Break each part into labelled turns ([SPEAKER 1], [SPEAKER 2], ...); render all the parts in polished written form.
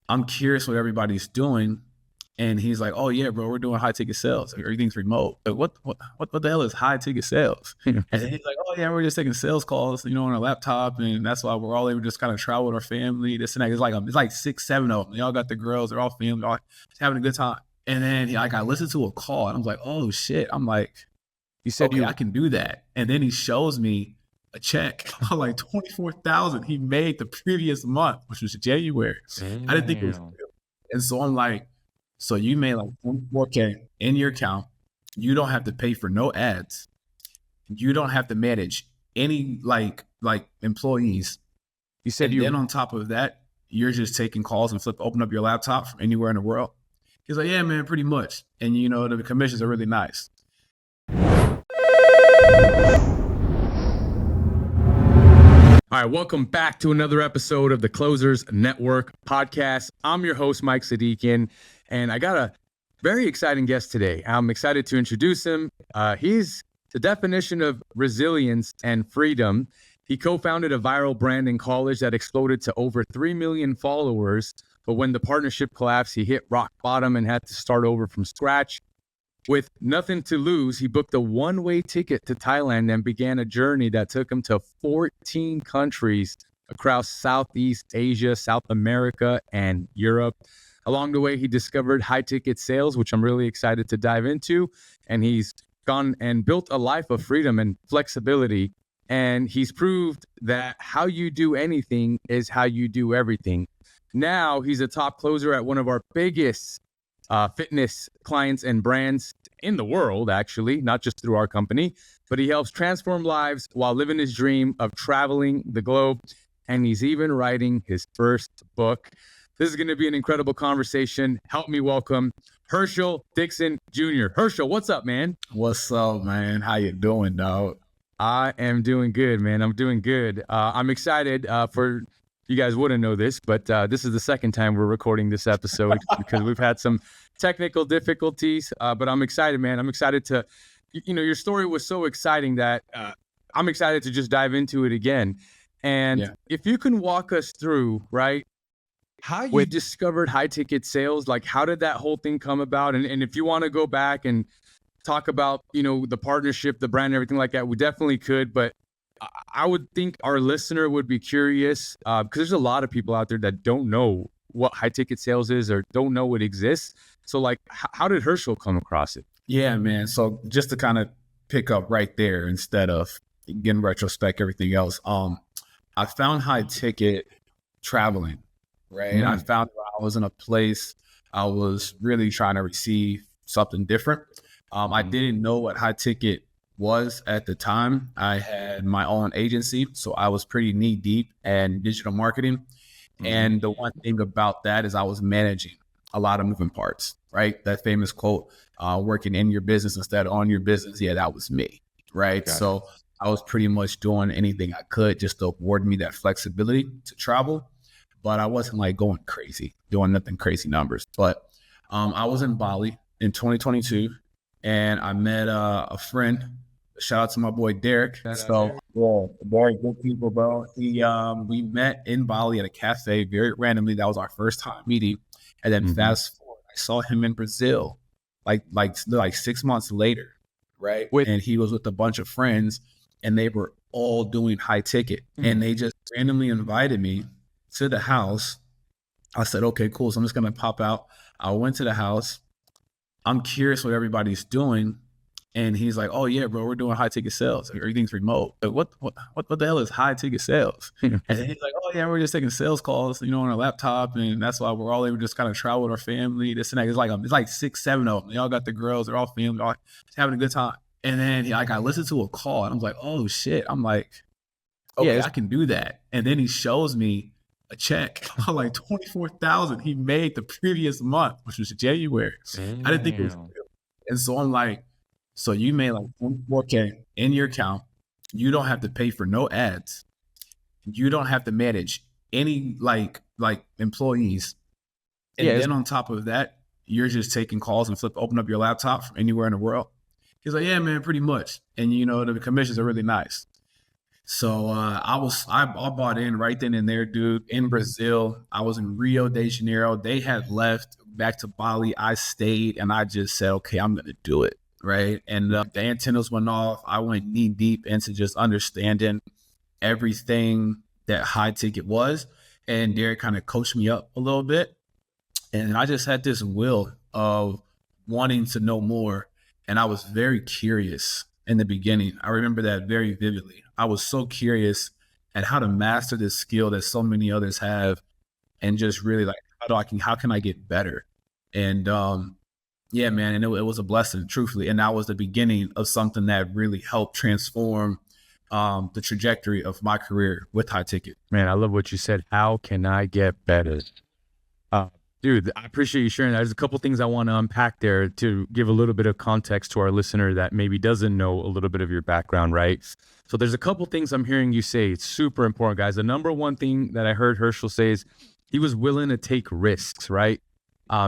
[SPEAKER 1] I'm curious what everybody's doing. And he's like, oh yeah, bro, we're doing high ticket sales. Everything's remote. Like, what the hell is high ticket sales? And then he's like, oh yeah, we're just taking sales calls, on our laptop, and that's why we're all able to just kind of travel with our family. This and that. It's like 6, 7 of them. They all got the girls. They're all family, all just having a good time. And then I listened to a call, and I was like, oh shit. I'm like,
[SPEAKER 2] You said
[SPEAKER 1] okay, I can do that. And then he shows me a check of like 24,000 he made the previous month, which was January. I didn't think it was real. And so I'm like, so you made like 24K in your account. You don't have to pay for no ads. You don't have to manage any like employees.
[SPEAKER 2] You said
[SPEAKER 1] then on top of that, you're just taking calls and open up your laptop from anywhere in the world. He's like, yeah, man, pretty much. And the commissions are really nice.
[SPEAKER 2] All right, welcome back to another episode of the Closers Network podcast. I'm your host, Mike Sadikian, and I got a very exciting guest today. I'm excited to introduce him. He's the definition of resilience and freedom. He co-founded a viral brand in college that exploded to over 3 million followers. But when the partnership collapsed, he hit rock bottom and had to start over from scratch. With nothing to lose, he booked a one-way ticket to Thailand and began a journey that took him to 14 countries across Southeast Asia, South America, and Europe. Along the way, he discovered high-ticket sales, which I'm really excited to dive into. And he's gone and built a life of freedom and flexibility. And he's proved that how you do anything is how you do everything. Now he's a top closer at one of our biggest fitness clients and brands in the world, actually, not just through our company, but he helps transform lives while living his dream of traveling the globe. And he's even writing his first book. This is going to be an incredible conversation. Help me welcome Herschel Dixon Jr. Herschel, what's up, man?
[SPEAKER 1] What's up, man? How you doing, dog?
[SPEAKER 2] I am doing good, man. I'm doing good. I'm excited for... You guys wouldn't know this, but this is the second time we're recording this episode because we've had some technical difficulties. But I'm excited, man. I'm excited to, your story was so exciting that I'm excited to just dive into it again. And if you can walk us through, right, how you discovered high ticket sales, like how did that whole thing come about? And if you want to go back and talk about, the partnership, the brand, everything like that, we definitely could. But I would think our listener would be curious because there's a lot of people out there that don't know what high ticket sales is or don't know it exists. So like, how did Herschel come across it?
[SPEAKER 1] Yeah, man. So just to kind of pick up right there instead of getting retrospect everything else, I found high ticket traveling, right? And I found I was in a place I was really trying to receive something different. I didn't know what high ticket was at the time. I had my own agency, so I was pretty knee deep in digital marketing. And the one thing about that is I was managing a lot of moving parts, right? That famous quote, working in your business instead of on your business. Yeah, that was me, right? So I was pretty much doing anything I could just to afford me that flexibility to travel. But I wasn't like going crazy, doing nothing crazy numbers. But I was in Bali in 2022 and I met a friend. Shout out to my boy Derek. Very good people, bro. We met in Bali at a cafe very randomly. That was our first time meeting. And then fast forward, I saw him in Brazil like 6 months later, right? And he was with a bunch of friends and they were all doing high ticket. And they just randomly invited me to the house. I said, okay, cool. So I'm just going to pop out. I went to the house. I'm curious what everybody's doing. And he's like, oh yeah, bro, we're doing high ticket sales. Everything's remote. Like, what the hell is high ticket sales? And then he's like, oh yeah, we're just taking sales calls, on our laptop. And that's why we're all able to just kind of travel with our family, this and that. It's like 6, 7 of them. They all got the girls. They're all family, all just having a good time. And then I listened to a call and I was like, oh shit. I'm like, okay, I can do that. And then he shows me a check of like 24,000 he made the previous month, which was January. I didn't think it was real. And so I'm like, so you made like 24K in your account. You don't have to pay for no ads. You don't have to manage any like employees. And then on top of that, you're just taking calls and open up your laptop from anywhere in the world. He's like, yeah, man, pretty much. And the commissions are really nice. So I bought in right then and there, dude. In Brazil, I was in Rio de Janeiro. They had left back to Bali. I stayed, and I just said, okay, I'm gonna do it, right? And the antennas went off. I went knee deep into just understanding everything that high ticket was, and Derek kind of coached me up a little bit, and I just had this will of wanting to know more, and I was very curious in the beginning. I remember that very vividly. I was so curious at how to master this skill that so many others have, and just really like how can I get better? And yeah, man, and it was a blessing, truthfully. And that was the beginning of something that really helped transform the trajectory of my career with high ticket.
[SPEAKER 2] Man, I love what you said. How can I get better? Dude, I appreciate you sharing that. There's a couple things I want to unpack there to give a little bit of context to our listener that maybe doesn't know a little bit of your background, right? So there's a couple things I'm hearing you say. It's super important, guys. The number one thing that I heard Herschel say is he was willing to take risks, right?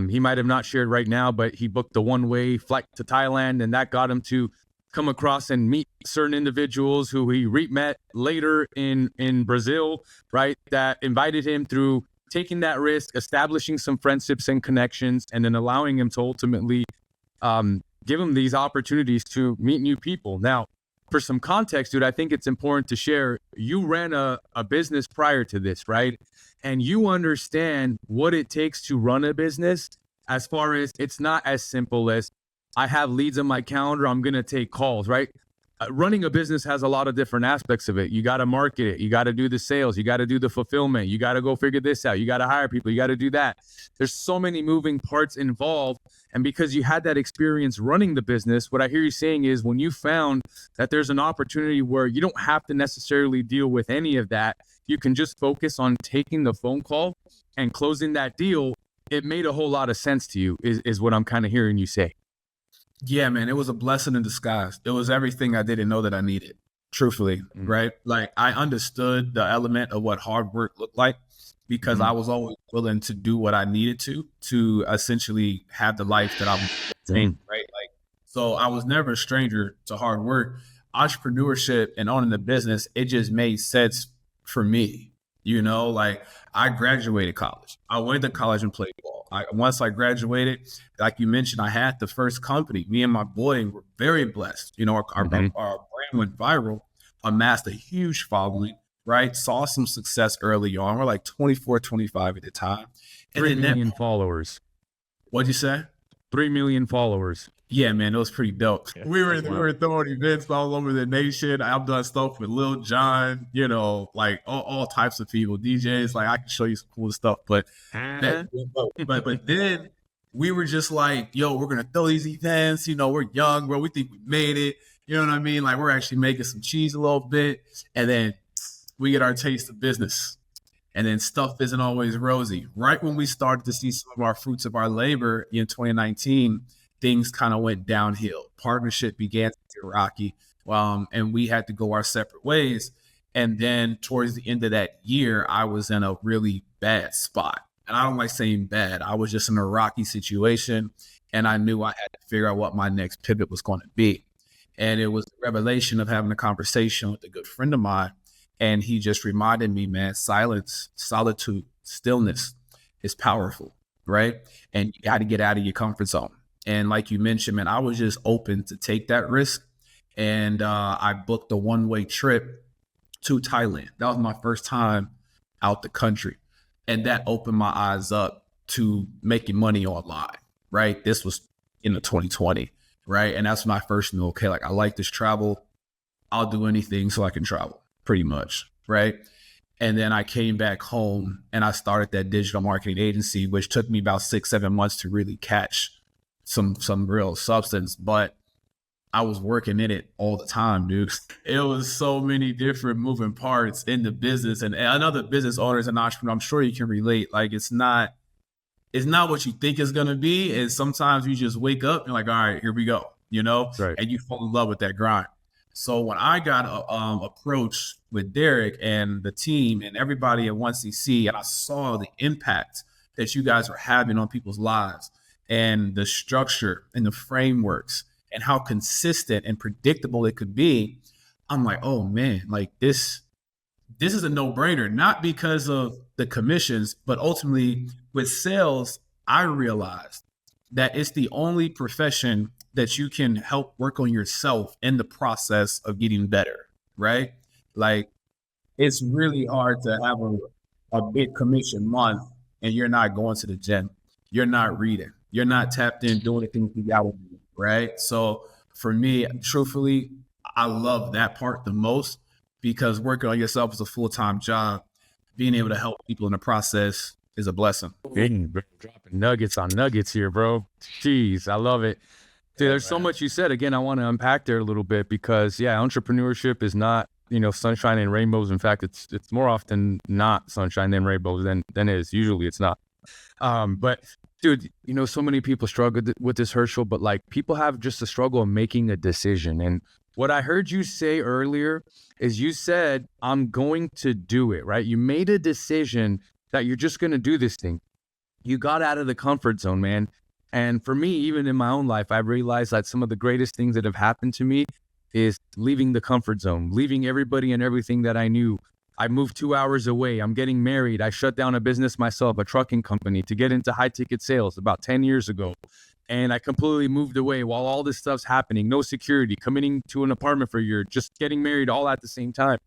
[SPEAKER 2] He might have not shared right now, but he booked the one-way flight to Thailand, and that got him to come across and meet certain individuals who he met later in Brazil, right? That invited him through taking that risk, establishing some friendships and connections, and then allowing him to ultimately give him these opportunities to meet new people. Now, for some context, dude, I think it's important to share, you ran a business prior to this, right? And you understand what it takes to run a business, as far as it's not as simple as I have leads on my calendar, I'm going to take calls, right? Running a business has a lot of different aspects of it. You got to market it. You got to do the sales. You got to do the fulfillment. You got to go figure this out. You got to hire people. You got to do that. There's so many moving parts involved. And because you had that experience running the business, what I hear you saying is when you found that there's an opportunity where you don't have to necessarily deal with any of that, you can just focus on taking the phone call and closing that deal. It made a whole lot of sense to you is what I'm kind of hearing you say.
[SPEAKER 1] Yeah, man, it was a blessing in disguise. It was everything I didn't know that I needed, truthfully, right? Like I understood the element of what hard work looked like because I was always willing to do what I needed to essentially have the life that I was saying, right? Like, so I was never a stranger to hard work. Entrepreneurship and owning the business, it just made sense for me. You know, like I graduated college. I went to college and played ball. Once I graduated, like you mentioned, I had the first company. Me and my boy were very blessed. You know, our brand went viral, amassed a huge following, right? Saw some success early on. We're like 24, 25 at the time.
[SPEAKER 2] 3 million followers.
[SPEAKER 1] What'd you say?
[SPEAKER 2] 3 million followers.
[SPEAKER 1] Yeah, man, it was pretty dope. Yeah, we were throwing events all over the nation. I've done stuff with Lil Jon, you know, like all types of people, DJs. Like I can show you some cool stuff, but then we were just like, yo, we're gonna throw these events. You know, we're young, bro. We think we made it. You know what I mean? Like we're actually making some cheese a little bit, and then we get our taste of business. And then stuff isn't always rosy. Right when we started to see some of our fruits of our labor in 2019, things kind of went downhill. Partnership began to get rocky, and we had to go our separate ways. And then towards the end of that year, I was in a really bad spot. And I don't like saying bad. I was just in a rocky situation, and I knew I had to figure out what my next pivot was going to be. And it was the revelation of having a conversation with a good friend of mine. And he just reminded me, man, silence, solitude, stillness is powerful, right? And you got to get out of your comfort zone. And like you mentioned, man, I was just open to take that risk. And I booked a one-way trip to Thailand. That was my first time out the country. And that opened my eyes up to making money online, right? This was in 2020, right? And that's when I first knew, okay, like I like this travel. I'll do anything so I can travel. Pretty much, right? And then I came back home and I started that digital marketing agency, which took me about 6-7 months to really catch some real substance. But I was working in it all the time, dude. It was so many different moving parts in the business, and another business owners and entrepreneur, I'm sure you can relate. Like it's not what you think it's gonna be, and sometimes you just wake up and like, all right, here we go, you know,
[SPEAKER 2] right.
[SPEAKER 1] And you fall in love with that grind. So when I got approached with Derek and the team and everybody at 1CC, and I saw the impact that you guys were having on people's lives and the structure and the frameworks and how consistent and predictable it could be, I'm like, oh man, like this is a no-brainer, not because of the commissions, but ultimately with sales, I realized that it's the only profession that you can help work on yourself in the process of getting better, right? Like it's really hard to have a big commission month and you're not going to the gym, you're not reading, you're not tapped in doing the things you gotta do, right? So for me, truthfully, I love that part the most because working on yourself is a full-time job. Being able to help people in the process is a blessing.
[SPEAKER 2] Dropping nuggets on nuggets here, bro. Jeez, I love it. Dude, there's so much you said. Again, I want to unpack there a little bit because, yeah, entrepreneurship is not, sunshine and rainbows. In fact, it's more often not sunshine and rainbows than it is. Usually it's not. But dude, so many people struggle with this, Herschel, but like people have just a struggle of making a decision. And what I heard you say earlier is you said, I'm going to do it, right? You made a decision that you're just going to do this thing. You got out of the comfort zone, man. And for me, even in my own life, I've realized that some of the greatest things that have happened to me is leaving the comfort zone, leaving everybody and everything that I knew. I moved 2 hours away. I'm getting married. I shut down a business myself, a trucking company, to get into high ticket sales about 10 years ago. And I completely moved away while all this stuff's happening. No security, committing to an apartment for a year, just getting married all at the same time.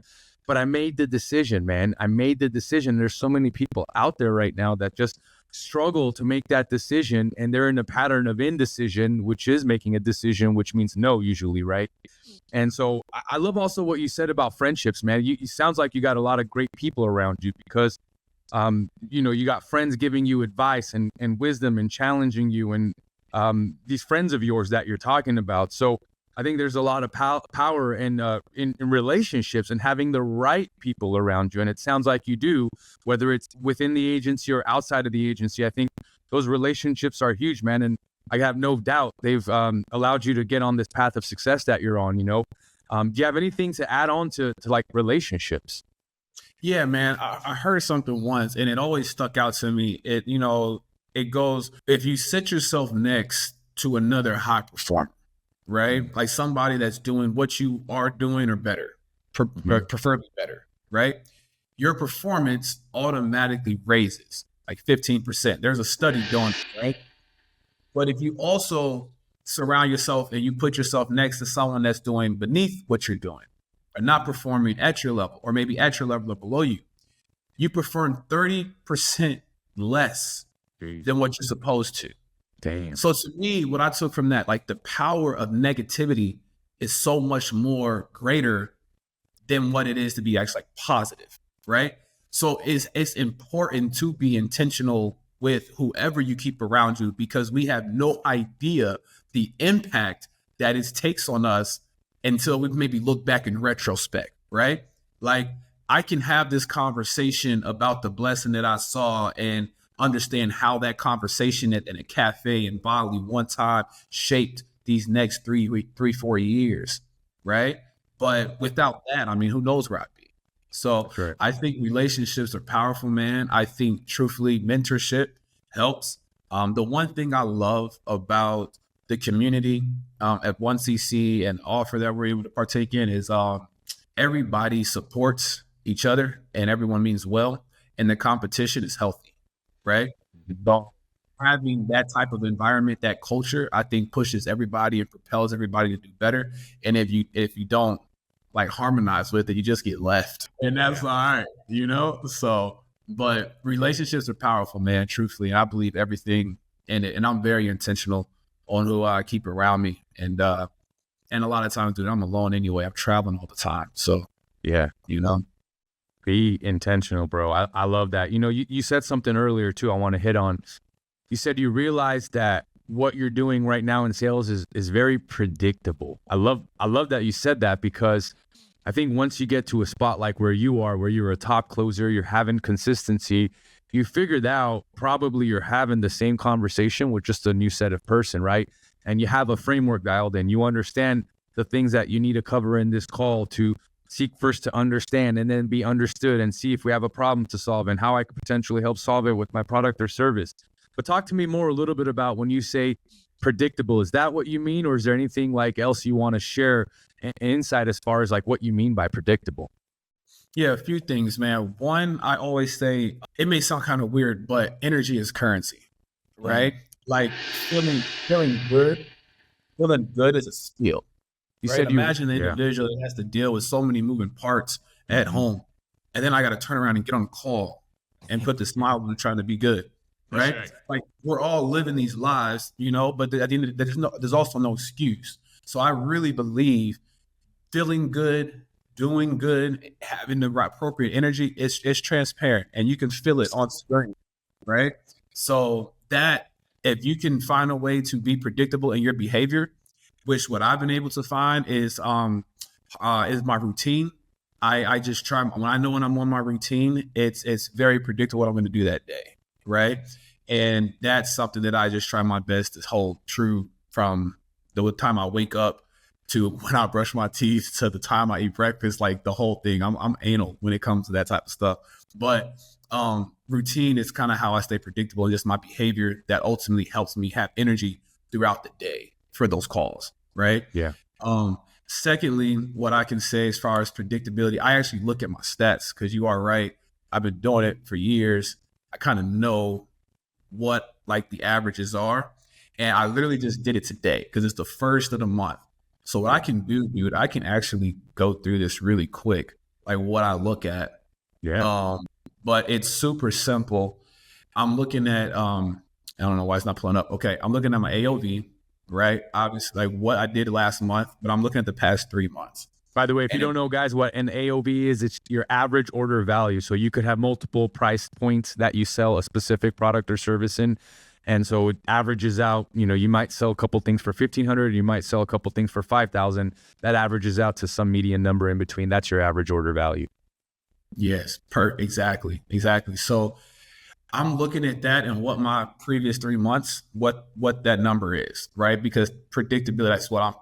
[SPEAKER 2] But I made the decision, man. I made the decision. There's so many people out there right now that just struggle to make that decision. And they're in a pattern of indecision, which is making a decision, which means no usually, right? And so I love also what you said about friendships, man. It sounds like you got a lot of great people around you because, you got friends giving you advice and wisdom and challenging you and these friends of yours that you're talking about. So I think there's a lot of power in relationships and having the right people around you. And it sounds like you do, whether it's within the agency or outside of the agency. I think those relationships are huge, man. And I have no doubt they've allowed you to get on this path of success that you're on, do you have anything to add on to like relationships?
[SPEAKER 1] Yeah, man. I heard something once and it always stuck out to me. It goes, if you set yourself next to another high performer, right? Like somebody that's doing what you are doing or better, preferably better, right? Your performance automatically raises like 15%. There's a study going, right? But if you also surround yourself and you put yourself next to someone that's doing beneath what you're doing or not performing at your level or maybe at your level or below you, you perform 30% less than what you're supposed to.
[SPEAKER 2] Damn.
[SPEAKER 1] So to me, what I took from that, like the power of negativity is so much more greater than what it is to be actually like positive, right? So it's important to be intentional with whoever you keep around you because we have no idea the impact that it takes on us until we maybe look back in retrospect, right? Like I can have this conversation about the blessing that I saw and understand how that conversation in a cafe in Bali one time shaped these next 4 years, right? But without that, I mean, who knows where I'd be? So
[SPEAKER 2] Right.
[SPEAKER 1] I think relationships are powerful, man. I think truthfully mentorship helps. The one thing I love about the community at 1CC and offer that we're able to partake in is everybody supports each other and everyone means well, and the competition is healthy. Right. So having that type of environment, that culture, I think pushes everybody and propels everybody to do better. And if you don't like harmonize with it, you just get left. And that's all right, So, but relationships are powerful, man, truthfully. And I believe everything in it. And I'm very intentional on who I keep around me. And a lot of times, dude, I'm alone anyway. I'm traveling all the time. So
[SPEAKER 2] Yeah.
[SPEAKER 1] Be
[SPEAKER 2] intentional, bro. I love that. You said something earlier too I want to hit on. You said you realized that what you're doing right now in sales is very predictable. I love that you said that because I think once you get to a spot like where you are, where you're a top closer, you're having consistency, you figured out probably you're having the same conversation with just a new set of person, right? And you have a framework dialed in. You understand the things that you need to cover in this call to seek first to understand and then be understood and see if we have a problem to solve and how I could potentially help solve it with my product or service. But talk to me more a little bit about when you say predictable. Is that what you mean? Or is there anything like else you want to share insight as far as like what you mean by predictable?
[SPEAKER 1] Yeah, a few things, man. One, I always say, it may sound kind of weird, but energy is currency, right? Like feeling good, feeling good is a skill.
[SPEAKER 2] You
[SPEAKER 1] Right?
[SPEAKER 2] said
[SPEAKER 1] Imagine the individual that has to deal with so many moving parts at home, and then I got to turn around and get on a call and put the smile on trying to be good, right? Like we're all living these lives, but at the end of the day, there's also no excuse. So I really believe feeling good, doing good, having the right appropriate energy, it's transparent and you can feel it on screen, right? So that if you can find a way to be predictable in your behavior, which what I've been able to find is my routine. I just try when I know when I'm on my routine, it's very predictable what I'm going to do that day, right? And that's something that I just try my best to hold true from the time I wake up to when I brush my teeth to the time I eat breakfast, like the whole thing. I'm anal when it comes to that type of stuff. But routine is kind of how I stay predictable, just my behavior that ultimately helps me have energy throughout the day for those calls, right?
[SPEAKER 2] Yeah.
[SPEAKER 1] Secondly, what I can say as far as predictability, I actually look at my stats because you are right. I've been doing it for years. I kind of know what like the averages are. And I literally just did it today because it's the first of the month. So what I can do, dude, I can actually go through this really quick, like what I look at.
[SPEAKER 2] Yeah.
[SPEAKER 1] But it's super simple. I'm looking at, I don't know why it's not pulling up. Okay. I'm looking at my AOV, right? Obviously like what I did last month, but I'm looking at the past 3 months.
[SPEAKER 2] By the way, if you don't know, guys, what an AOV is, it's your average order value. So you could have multiple price points that you sell a specific product or service in. And so it averages out, you might sell a couple things for 1,500, you might sell a couple things for 5,000. That averages out to some median number in between. That's your average order value.
[SPEAKER 1] Yes, exactly. So I'm looking at that and what my previous 3 months, what that number is, right? Because predictability, that's what I'm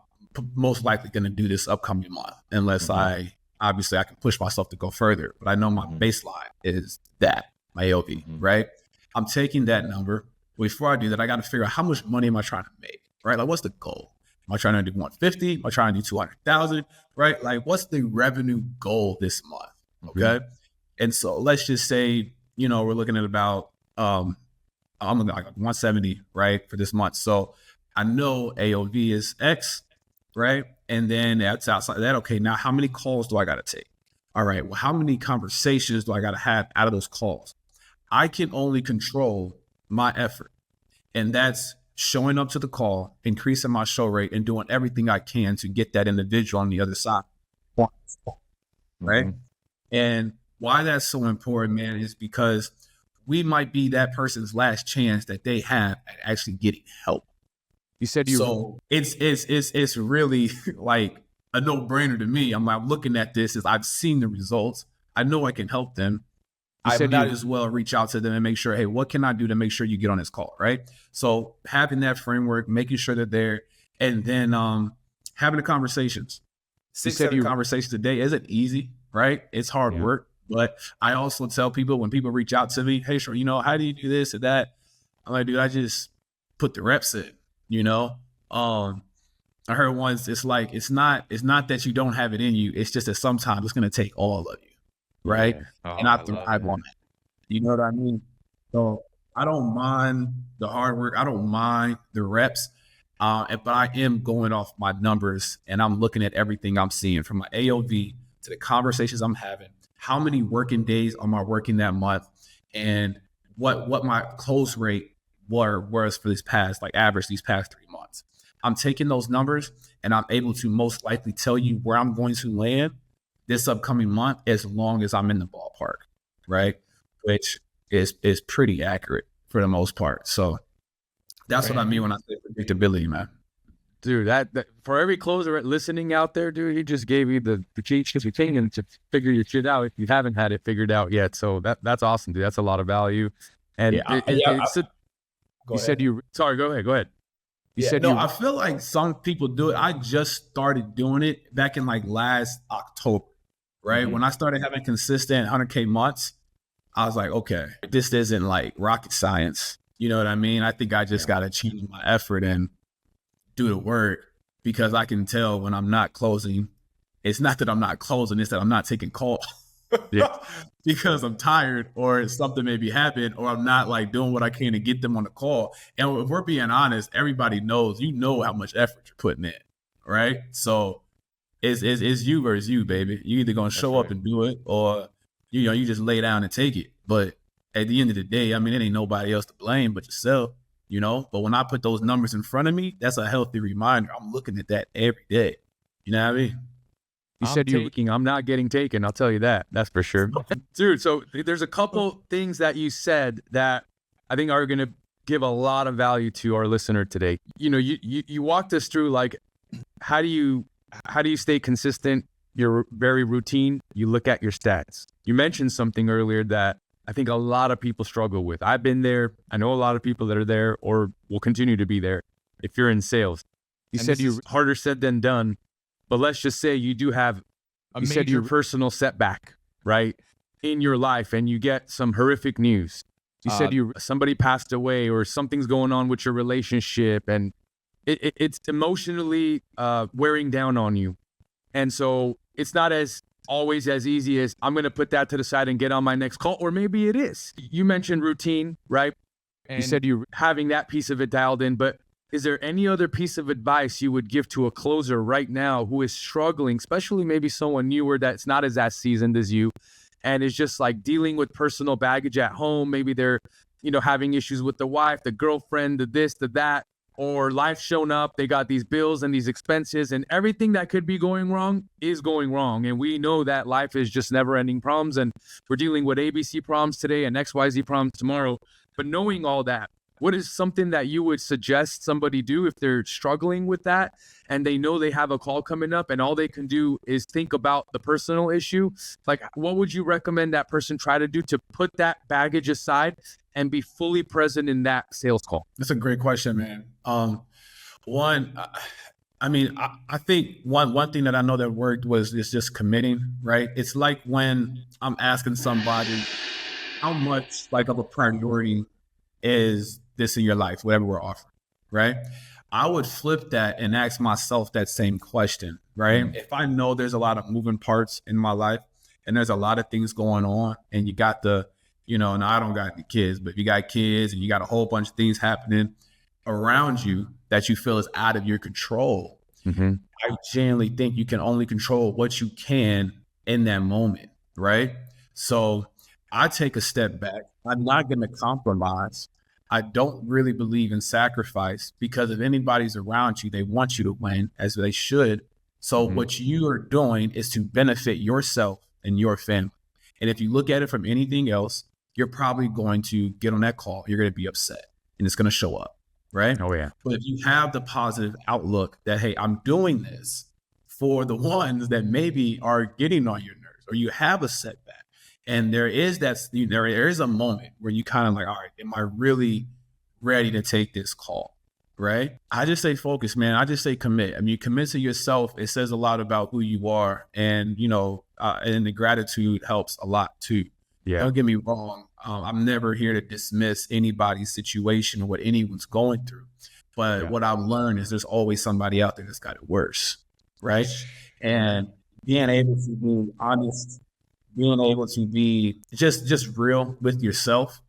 [SPEAKER 1] most likely going to do this upcoming month, unless I can push myself to go further. But I know my baseline is that, my AOV, right? I'm taking that number. Before I do that, I got to figure out how much money am I trying to make, right? Like, what's the goal? Am I trying to do 150? Am I trying to do 200,000? Right? Like, what's the revenue goal this month? Okay. And so let's just say, we're looking at about, I'm looking at like 170, right, for this month. So I know AOV is X, right? And then that's outside of that. Okay. Now how many calls do I got to take? All right. Well, how many conversations do I got to have out of those calls? I can only control my effort. And that's showing up to the call, increasing my show rate, and doing everything I can to get that individual on the other side. Right? And why that's so important, man, is because we might be that person's last chance that they have at actually getting help.
[SPEAKER 2] You said
[SPEAKER 1] so it's really like a no-brainer to me. I'm like looking at this as I've seen the results. I know I can help them. I might as well reach out to them and make sure, hey, what can I do to make sure you get on this call, right? So having that framework, making sure that they're, and then having the conversations. 6-7 conversations a day isn't easy, right? It's hard work. But I also tell people when people reach out to me, hey, sure, how do you do this or that? I'm like, dude, I just put the reps in, I heard once, it's like, it's not that you don't have it in you. It's just that sometimes it's going to take all of you. Right. Yeah. And I thrive on it. You know what I mean? So I don't mind the hard work. I don't mind the reps. But I am going off my numbers and I'm looking at everything I'm seeing from my AOV to the conversations I'm having. How many working days am I working that month? And what my close rate was for these past 3 months. I'm taking those numbers and I'm able to most likely tell you where I'm going to land this upcoming month, as long as I'm in the ballpark, right? Which is pretty accurate for the most part. So that's what I mean when I say predictability, man.
[SPEAKER 2] Dude, that for every closer listening out there, dude, he just gave you the cheat sheet to figure your shit out if you haven't had it figured out yet. So that's awesome, dude. That's a lot of value. And sorry, go ahead.
[SPEAKER 1] I feel like some people do it. I just started doing it back in like last October, right? When I started having consistent 100K months, I was like, okay, this isn't like rocket science. You know what I mean? I think I just got to change my effort. And do the work because I can tell when I'm not closing. It's not that I'm not closing, it's that I'm not taking calls.
[SPEAKER 2] Yeah.
[SPEAKER 1] Because I'm tired or something maybe happened or I'm not like doing what I can to get them on the call. And if we're being honest, everybody knows, how much effort you're putting in, right? So it's you versus you, baby. You either gonna show up and do it or you just lay down and take it. But at the end of the day, I mean, it ain't nobody else to blame but yourself, But when I put those numbers in front of me, that's a healthy reminder. I'm looking at that every day. You know what I mean?
[SPEAKER 2] You said I'm not getting taken. I'll tell you that. That's for sure. Dude, so there's a couple things that you said that I think are going to give a lot of value to our listener today. You walked us through like, how do you stay consistent? You're very routine. You look at your stats. You mentioned something earlier that I think a lot of people struggle with. I've been there. I know a lot of people that are there or will continue to be there if you're in sales. You said harder said than done. But let's just say you do have you said your personal setback, right, in your life, and you get some horrific news. You said somebody passed away or something's going on with your relationship, and it's emotionally wearing down on you. And so it's not always as easy as I'm going to put that to the side and get on my next call, or maybe it is. You mentioned routine, right? And you said you're having that piece of it dialed in, but is there any other piece of advice you would give to a closer right now who is struggling, especially maybe someone newer that's not as seasoned as you and is just like dealing with personal baggage at home? Maybe they're, having issues with the wife, the girlfriend, the this, the that, or life's shown up. They got these bills and these expenses and everything that could be going wrong is going wrong. And we know that life is just never ending problems. And we're dealing with ABC problems today and XYZ problems tomorrow. But knowing all that, what is something that you would suggest somebody do if they're struggling with that and they know they have a call coming up and all they can do is think about the personal issue? Like, what would you recommend that person try to do to put that baggage aside and be fully present in that sales call?
[SPEAKER 1] That's a great question, man. I think one thing that I know that worked is just committing, right? It's like when I'm asking somebody how much like of a priority is this in your life, whatever we're offering, right? I would flip that and ask myself that same question, right? Mm-hmm. If I know there's a lot of moving parts in my life and there's a lot of things going on and you got and I don't got any kids, but you got kids and you got a whole bunch of things happening around you that you feel is out of your control. Mm-hmm. I genuinely think you can only control what you can in that moment, right? So I take a step back. I'm not going to compromise. I don't really believe in sacrifice because if anybody's around you, they want you to win, as they should. So what you are doing is to benefit yourself and your family. And if you look at it from anything else, you're probably going to get on that call. You're going to be upset and it's going to show up, right?
[SPEAKER 2] Oh, yeah.
[SPEAKER 1] But if you have the positive outlook that, hey, I'm doing this for the ones that maybe are getting on your nerves or you have a setback, and there is a moment where you kind of like, all right, am I really ready to take this call, right? I just say focus, man. I just say commit. I mean, you commit to yourself. It says a lot about who you are. And, and the gratitude helps a lot too. Yeah. Don't get me wrong. I'm never here to dismiss anybody's situation or what anyone's going through. But what I've learned is there's always somebody out there that's got it worse, right? And being able to be honest, being able to be just real with yourself,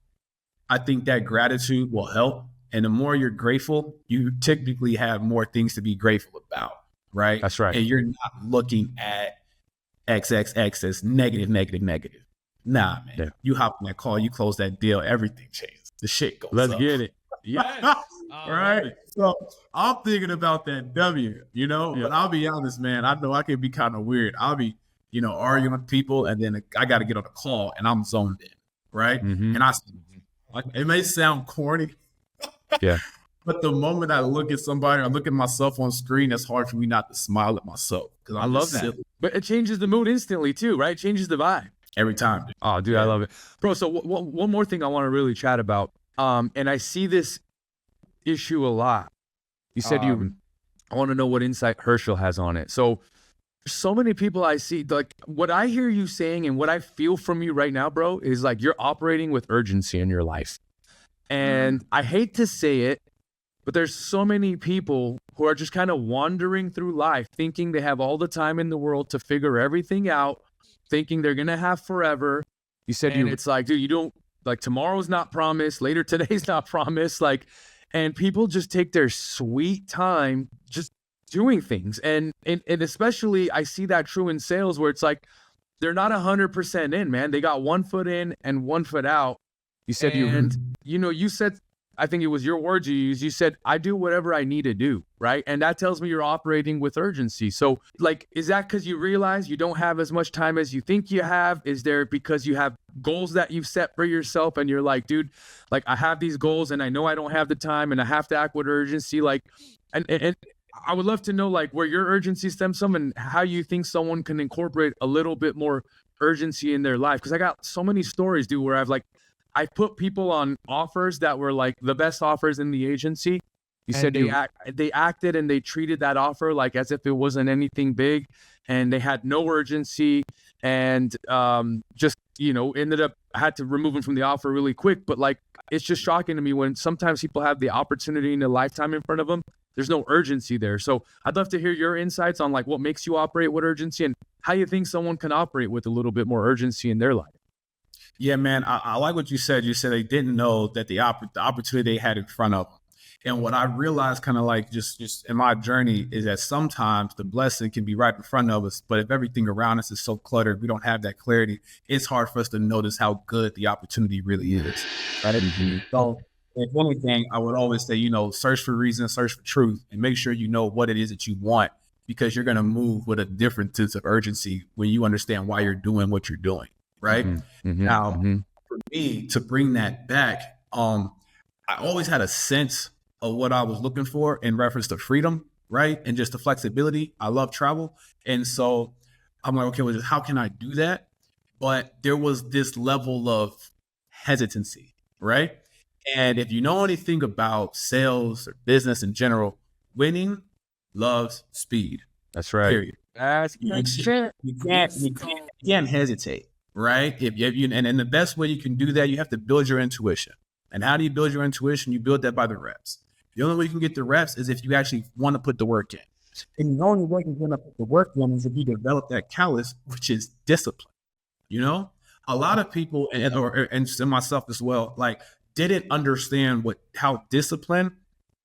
[SPEAKER 1] I think that gratitude will help. And the more you're grateful, you typically have more things to be grateful about, right?
[SPEAKER 2] That's right.
[SPEAKER 1] And you're not looking at XXX as negative. Nah, man. Yeah. You hop on that call, you close that deal, everything changes. The shit goes
[SPEAKER 2] Let's
[SPEAKER 1] up.
[SPEAKER 2] get it.
[SPEAKER 1] Yes. Right. So I'm thinking about that W, but I'll be honest, man. I know I can be kind of weird. I'll be, arguing with people and then I got to get on a call and I'm zoned in. Right. Mm-hmm. And it may sound corny.
[SPEAKER 2] Yeah.
[SPEAKER 1] But the moment I look at somebody, I look at myself on screen, it's hard for me not to smile at myself. Because
[SPEAKER 2] I love that. Silly. But it changes the mood instantly too, right? It changes the vibe.
[SPEAKER 1] Every time. Dude.
[SPEAKER 2] Oh, dude, I love it. Bro, so one more thing I want to really chat about. And I see this issue a lot. You said I want to know what insight Herschel has on it. So many people I see, like what I hear you saying and what I feel from you right now, bro, is like you're operating with urgency in your life. And I hate to say it, But there's so many people who are just kind of wandering through life thinking they have all the time in the world to figure everything out, thinking they're going to have forever. You said it's like, dude, you don't, like, tomorrow's not promised, later today's not promised. Like, and people just take their sweet time just doing things. And especially I see that true in sales, where it's like, they're not 100% in, man. They got 1 foot in and 1 foot out. You said you said, I think it was your words you used. You said, I do whatever I need to do, right? And that tells me you're operating with urgency. So, like, is that because you realize you don't have as much time as you think you have? Is there because you have goals that you've set for yourself and you're like, dude, like, I have these goals and I know I don't have the time and I have to act with urgency? Like, and I would love to know, like, where your urgency stems from and how you think someone can incorporate a little bit more urgency in their life. Because I got so many stories, dude, where I put people on offers that were like the best offers in the agency. You said they acted and they treated that offer like as if it wasn't anything big, and they had no urgency, and just, ended up, had to remove them from the offer really quick. But like, it's just shocking to me when sometimes people have the opportunity in a lifetime in front of them. There's no urgency there. So I'd love to hear your insights on, like, what makes you operate with urgency and how you think someone can operate with a little bit more urgency in their life.
[SPEAKER 1] Yeah, man, I like what you said. You said they didn't know that the opportunity they had in front of them. And what I realized, kind of like just in my journey, is that sometimes the blessing can be right in front of us, but if everything around us is so cluttered, we don't have that clarity, it's hard for us to notice how good the opportunity really is. Right? So if anything, I would always say, search for reason, search for truth, and make sure you know what it is that you want, because you're going to move with a different sense of urgency when you understand why you're doing what you're doing. Right. Now, for me to bring that back, I always had a sense of what I was looking for in reference to freedom, right? And just the flexibility. I love travel. And so I'm like, okay, well, how can I do that? But there was this level of hesitancy, right? And if you know anything about sales or business in general, winning loves speed.
[SPEAKER 2] That's right.
[SPEAKER 1] Period. You can't hesitate. Right. If you and the best way you can do that, you have to build your intuition. And how do you build your intuition? You build that by the reps. The only way you can get the reps is if you actually want to put the work in. And the only way you're going to put the work in is if you develop that callus, which is discipline. A lot of people, and myself as well, like, didn't understand how discipline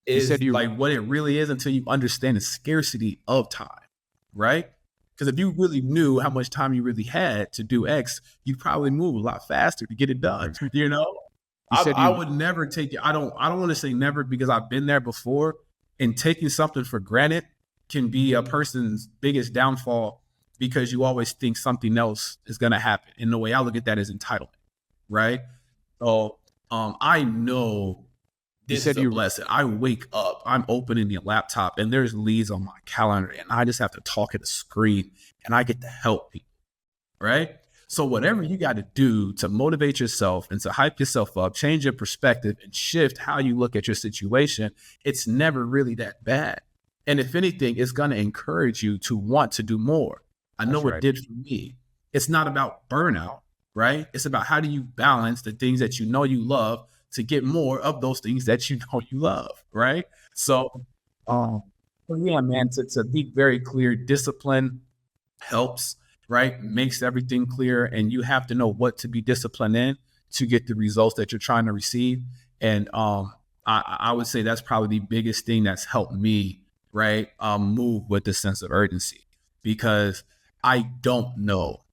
[SPEAKER 1] is, like, what it really is, until you understand the scarcity of time. Right. Because if you really knew how much time you really had to do X, you'd probably move a lot faster to get it done. I would never take it. I don't want to say never, because I've been there before, and taking something for granted can be a person's biggest downfall, because you always think something else is going to happen. And the way I look at that is entitlement. Right. So I know this is a blessing. I wake up, I'm opening the laptop, and there's leads on my calendar, and I just have to talk at the screen, and I get to help people, right? So whatever you got to do to motivate yourself and to hype yourself up, change your perspective, and shift how you look at your situation, it's never really that bad. And if anything, it's going to encourage you to want to do more. I know it did for me. It's not about burnout, right? It's about how do you balance the things that you know you love to get more of those things that you know you love, right? So, yeah, man, to be very clear, discipline helps, right? Makes everything clear, and you have to know what to be disciplined in to get the results that you're trying to receive. And I would say that's probably the biggest thing that's helped me, right, move with this sense of urgency, because I don't know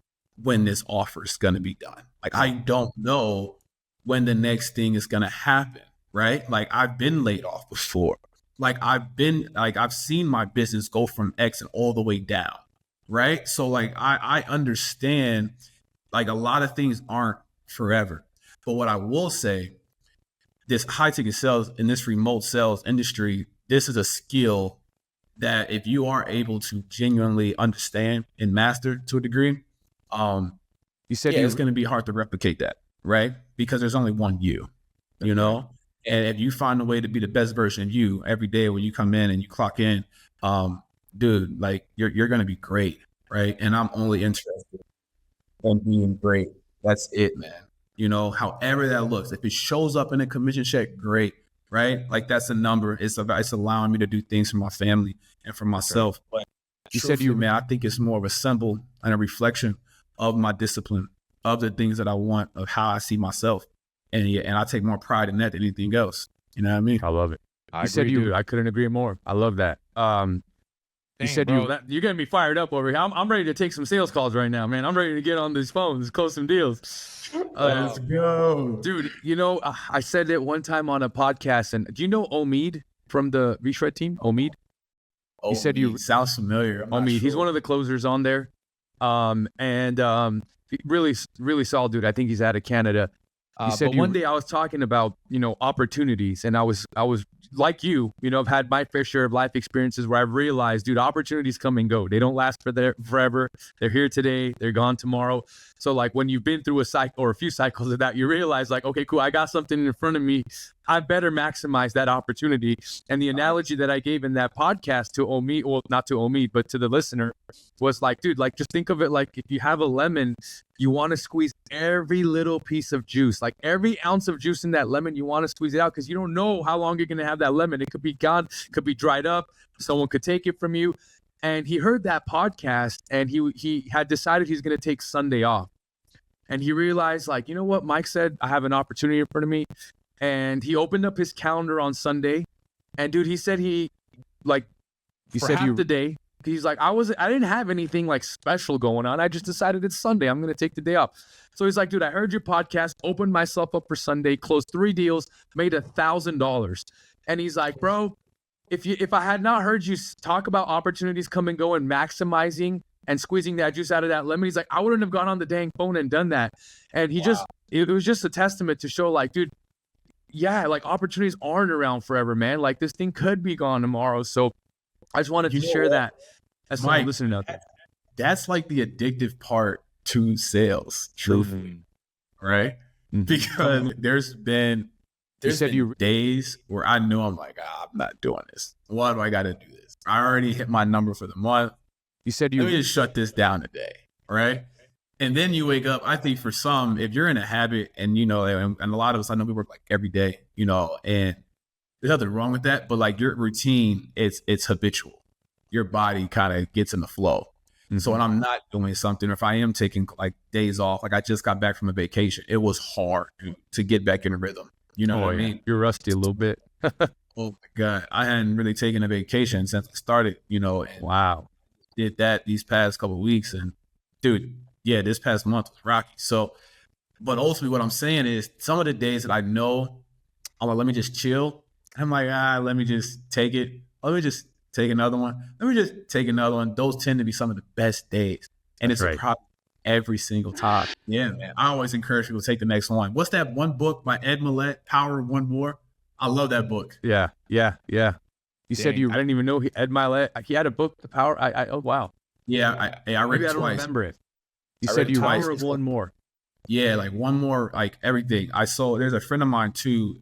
[SPEAKER 1] when this offer is going to be done. Like, I don't know when the next thing is going to happen, right? Like, I've been laid off before. Like, I've seen my business go from X and all the way down, right? So, like, I understand, like, a lot of things aren't forever. But what I will say, this high ticket sales in this remote sales industry, this is a skill that if you are able to genuinely understand and master to a degree, it's going to be hard to replicate that, right? Because there's only one you know? And if you find a way to be the best version of you every day when you come in and you clock in, dude, like, you're going to be great, right? And I'm only interested in being great. That's it, man. However that looks. If it shows up in a commission check, great, right? Like that's a number. It's allowing me to do things for my family and for myself. But
[SPEAKER 2] You said
[SPEAKER 1] man, I think it's more of a symbol and a reflection of my discipline, of the things that I want, of how I see myself. And I take more pride in that than anything else. You know what I mean?
[SPEAKER 2] I love it. You said dude, I couldn't agree more. I love that. You said you're getting me fired up over here. I'm ready to take some sales calls right now, man. I'm ready to get on these phones, close some deals.
[SPEAKER 1] Let's go.
[SPEAKER 2] Dude, you know, I said it one time on a podcast, and do you know Omid from the Reshred team? Omid? You said you
[SPEAKER 1] sounds familiar.
[SPEAKER 2] Omid, sure. He's one of the closers on there. Really, really solid dude. I think he's out of Canada. You said one day I was talking about, you know, opportunities, and I was like you know, I've had my fair share of life experiences where I've realized, dude, opportunities come and go. They don't last forever. They're here today. They're gone tomorrow. So like when you've been through a cycle or a few cycles of that, you realize like, okay, cool. I got something in front of me. I better maximize that opportunity. And the analogy that I gave in that podcast to Omid, well, not to Omid, but to the listener was like, dude, like just think of it like if you have a lemon, you want to squeeze every little piece of juice, like every ounce of juice in that lemon, you want to squeeze it out because you don't know how long you're going to have that lemon. It could be gone, could be dried up. Someone could take it from you. And he heard that podcast and he had decided he's going to take Sunday off. And he realized like, you know what? Mike said, I have an opportunity in front of me. And he opened up his calendar on Sunday. And dude, he said the day, he's like, I didn't have anything like special going on. I just decided it's Sunday. I'm going to take the day off. So he's like, dude, I heard your podcast, opened myself up for Sunday, closed 3 deals, made $1,000. And he's like, bro, if I had not heard you talk about opportunities come and go and maximizing and squeezing that juice out of that lemon, he's like, I wouldn't have gone on the dang phone and done that. And it was just a testament to show like, dude, yeah, like opportunities aren't around forever, man. Like this thing could be gone tomorrow. So I just wanted to share that as someone listening out there.
[SPEAKER 1] That's like the addictive part to sales, truthfully, right? Mm-hmm. Because there's been days where I know I'm like, I'm not doing this. Why do I got to do this? I already hit my number for the month. Let me just shut this down today, right? And then you wake up. I think for some, if you're in a habit, and you know, and a lot of us, I know we work like every day, you know, and there's nothing wrong with that, but like your routine, it's habitual. Your body kind of gets in the flow. Mm-hmm. So when I'm not doing something, or if I am taking like days off, like I just got back from a vacation, it was hard to get back in a rhythm. You know what I mean?
[SPEAKER 2] You're rusty a little bit.
[SPEAKER 1] Oh my God. I hadn't really taken a vacation since I started, you know. And
[SPEAKER 2] wow.
[SPEAKER 1] Did that these past couple of weeks. And dude, yeah, this past month was rocky. So, but ultimately what I'm saying is some of the days that I know, I'm like, let me just chill. I'm like, let me just take it. Let me just take another one. Let me just take another one. Those tend to be some of the best days. And it's a problem every single time. Yeah, man. I always encourage people to take the next one. What's that one book by Ed Mylett, Power of One More? I love that book.
[SPEAKER 2] Yeah. You said I didn't even know Ed Mylett. He had a book, The Power. Oh, wow.
[SPEAKER 1] Yeah, I read it twice.
[SPEAKER 2] I don't remember it. You said you Power of One More.
[SPEAKER 1] Yeah, like one more, like everything. There's a friend of mine too,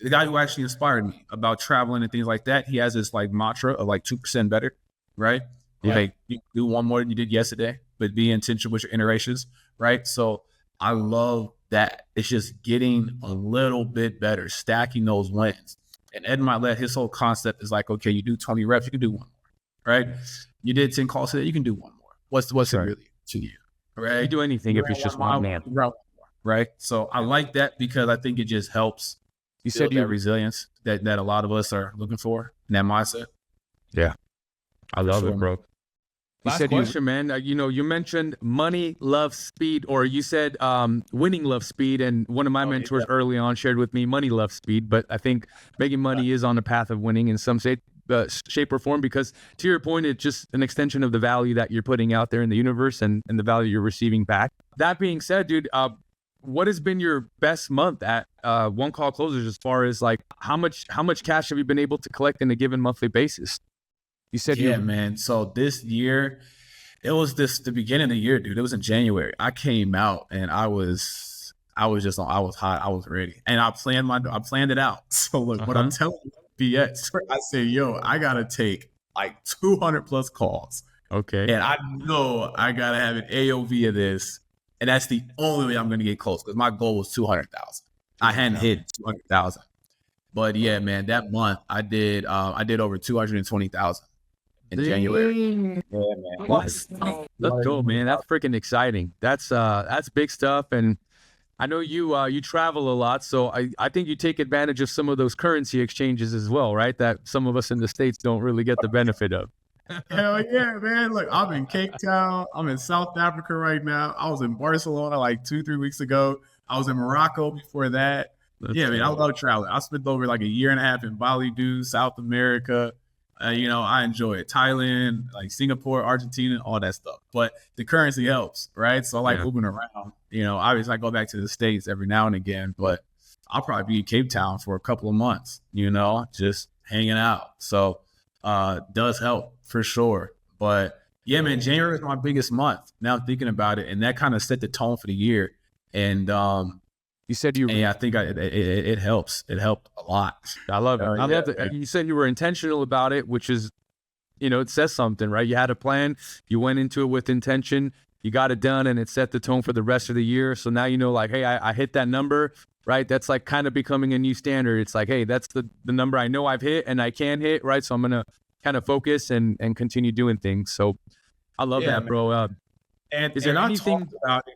[SPEAKER 1] the guy who actually inspired me about traveling and things like that. He has this like mantra of like 2% better, right? Yeah. Like you do one more than you did yesterday, but be intentional with your iterations, right? So I love that. It's just getting a little bit better, stacking those wins. And Ed Mylett, his whole concept is like, okay, you do 20 reps, you can do one more, right? You did 10 calls today, you can do one more. What's it really to you, right?
[SPEAKER 2] You do anything if it's just one man,
[SPEAKER 1] right? So I like that because I think it just helps. You said that resilience that a lot of us are looking for in that mindset.
[SPEAKER 2] Yeah, I love it, bro. Last question, man. You mentioned money, love, speed, or you said winning, love, speed. And one of my mentors early on shared with me money, love, speed. But I think making money is on the path of winning in some shape or form, because to your point, it's just an extension of the value that you're putting out there in the universe and the value you're receiving back. That being said, dude, what has been your best month at One Call Closers as far as like how much cash have you been able to collect on a given monthly basis? You said
[SPEAKER 1] man. So this year, it was the beginning of the year, dude. It was in January. I came out and I was hot. I was ready. And I planned it out. So look, what I'm telling you, BS, I say, I gotta take like 200 plus calls.
[SPEAKER 2] Okay.
[SPEAKER 1] And I know I gotta have an AOV of this. And that's the only way I'm gonna get close, because my goal was 200,000. I hadn't hit 200,000. But yeah, man, that month I did over 220,000 in January. Yeah, man.
[SPEAKER 2] Let's go, man. That's freaking exciting. That's big stuff. And I know you travel a lot, so I think you take advantage of some of those currency exchanges as well, right? That some of us in the States don't really get the benefit of.
[SPEAKER 1] Hell yeah, man. Look, I'm in Cape Town. I'm in South Africa right now. I was in Barcelona like 2-3 weeks ago. I was in Morocco before that. Yeah, man, I love traveling. I spent over like a year and a half in Bali, South America. I enjoy it. Thailand, like Singapore, Argentina, all that stuff. But the currency helps, right? So I like moving around. Obviously I go back to the States every now and again, but I'll probably be in Cape Town for a couple of months, just hanging out. So does help for sure. But yeah, man, January is my biggest month. Now I'm thinking about it, and that kind of set the tone for the year. And
[SPEAKER 2] you said
[SPEAKER 1] I think it helps. It helped a lot.
[SPEAKER 2] I love it. I love it. You said you were intentional about it, which is, it says something, right? You had a plan. You went into it with intention. You got it done, and it set the tone for the rest of the year. So now like, hey, I hit that number, right? That's like kind of becoming a new standard. It's like, hey, that's the number I know I've hit and I can hit, right? So I'm going to kind of focus and continue doing things. So I love that, bro.
[SPEAKER 1] Is there anything about it?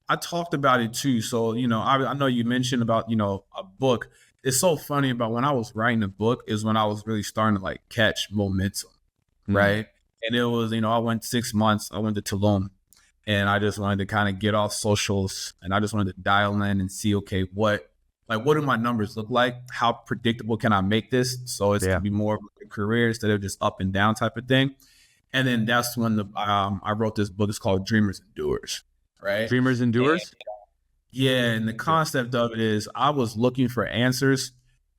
[SPEAKER 1] I talked about it too. So, I know you mentioned about, a book. It's so funny about when I was writing the book is when I was really starting to like catch momentum, right? And it was, I went 6 months, I went to Tulum, and I just wanted to kind of get off socials, and I just wanted to dial in and see, okay, what do my numbers look like? How predictable can I make this? So it's going to be more of a career instead of just up and down type of thing. And then that's when I wrote this book. It's called Dreamers and Doers. Right?
[SPEAKER 2] Dreamers and Doers?
[SPEAKER 1] And the concept of it is I was looking for answers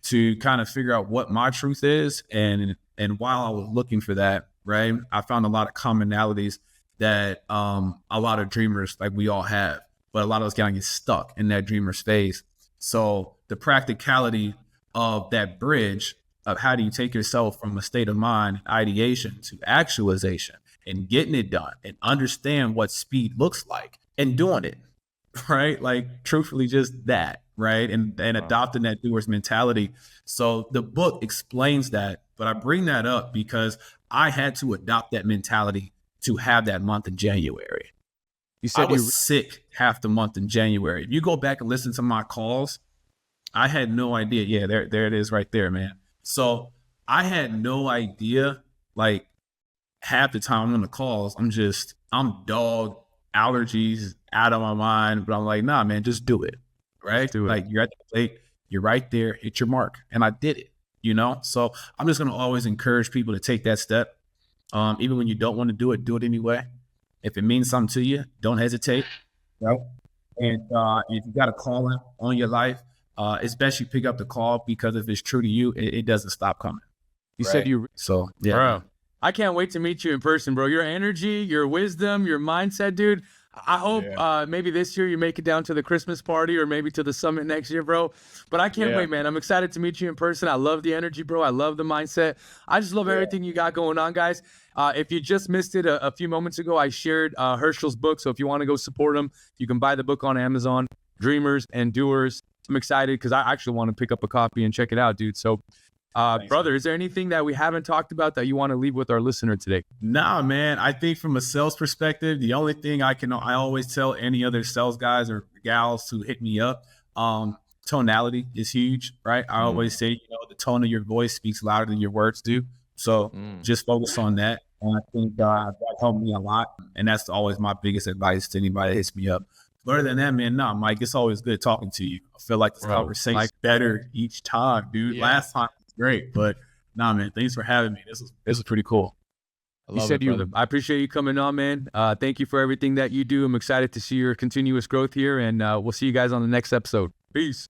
[SPEAKER 1] to kind of figure out what my truth is. And while I was looking for that, right, I found a lot of commonalities that a lot of dreamers, like we all have, but a lot of us kind of get stuck in that dreamer's phase. So the practicality of that bridge of how do you take yourself from a state of mind, ideation, to actualization and getting it done and understand what speed looks like. And doing it, right? Like truthfully, just that, right? And adopting that doer's mentality. So the book explains that, but I bring that up because I had to adopt that mentality to have that month in January.
[SPEAKER 2] You said
[SPEAKER 1] I was sick half the month in January. If you go back and listen to my calls, I had no idea. Yeah, there it is right there, man. So I had no idea, like half the time on the calls, I'm dog, allergies out of my mind, but I'm like, nah, man, just do it, right? Like you're at the plate, you're right there, hit your mark, and I did it, So I'm just gonna always encourage people to take that step, even when you don't want to do it anyway. If it means something to you, don't hesitate, right? And if you got a calling on your life, it's best you pick up the call because if it's true to you, it doesn't stop coming.
[SPEAKER 2] You said
[SPEAKER 1] so yeah.
[SPEAKER 2] Bro, I can't wait to meet you in person, bro. Your energy, your wisdom, your mindset, dude. I hope maybe this year you make it down to the Christmas party or maybe to the summit next year, bro. But I can't wait, man. I'm excited to meet you in person. I love the energy, bro. I love the mindset. I just love everything you got going on, guys. If you just missed it a few moments ago, I shared Herschel's book. So if you want to go support him, you can buy the book on Amazon, Dreamers and Doers. I'm excited because I actually want to pick up a copy and check it out, dude. So brother, is there anything that we haven't talked about that you want to leave with our listener today?
[SPEAKER 1] Nah, man. I think from a sales perspective, the only thing I always tell any other sales guys or gals who hit me up, tonality is huge, right? I always say, the tone of your voice speaks louder than your words do. So just focus on that. And I think that helped me a lot. And that's always my biggest advice to anybody that hits me up. But other than that, man, nah, Mike, it's always good talking to you. I feel like this conversation is better each time, dude. Last time was great, but nah, man, thanks for having me. This was pretty cool.
[SPEAKER 2] I appreciate you coming on, man. Thank you for everything that you do. I'm excited to see your continuous growth here, and we'll see you guys on the next episode. Peace.